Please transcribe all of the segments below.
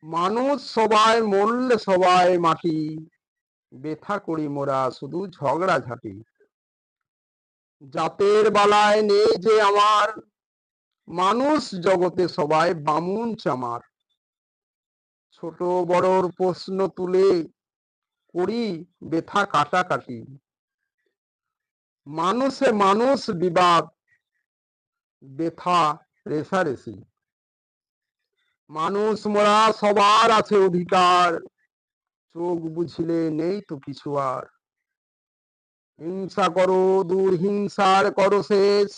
মানুষ সবাই মরলে সবাই মাটি, বেথা করি মোরা শুধু ঝগড়াঝাটি। জাতের বালায় নেই যে আমার, মানুষ জগতে সবাই বামুন চামার। ছোট বড়র প্রশ্ন তুলে করি বেথা কাটাকাটি। মানুষে মানুষ বিবাদ, বেথা রেষারেষি। মানুষ মোরা সবার আছে অধিকার, চোখ বুঝিলে নেই তো কিছু আর। হিংসা করো দূর হিংসার করো শেষ,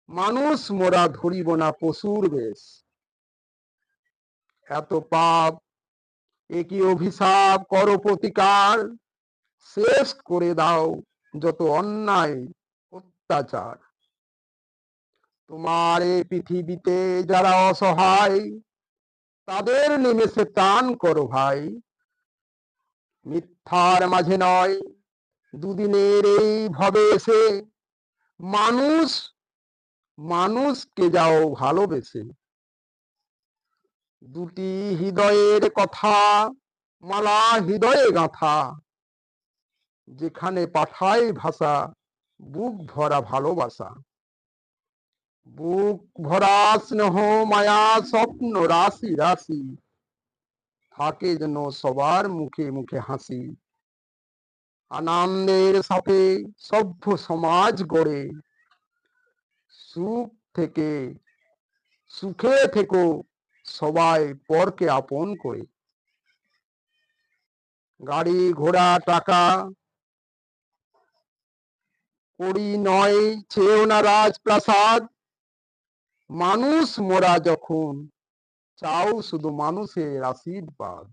মানুষ মোরা ধরিব না পশুর বেশ। এত পাপ একই অভিশাপ করো প্রতিকার, শেষ করে দাও যত অন্যায় অত্যাচার। তোমার এই পৃথিবীতে যারা অসহায়, তাদের নিমেষে ত্রাণ করো ভাই। মিথ্যার মাঝে নয় দুদিনের এই ভবে এসে, মানুষ মানুষকে যাও ভালোবেসে। দুটি হৃদয়ের কথা মালা হৃদয়ে গাঁথা, যেখানে পাঠায় ভাষা বুক ভরা ভালোবাসা। বুক ভরা স্নেহ মায়া স্বপ্ন রাশি রাশি, থাকে যেন সবার মুখে মুখে হাসি। আনন্দের সাথে সভ্য সমাজ গড়ে, সুখ থেকে সুখে থেকো সবাই পরকে আপন করে। গাড়ি ঘোড়া টাকা করি নয় চেয়েও না রাজপ্রাসাদ, মানুষ মোরা যখন চাও শুধু মানুষের আশীর্বাদ।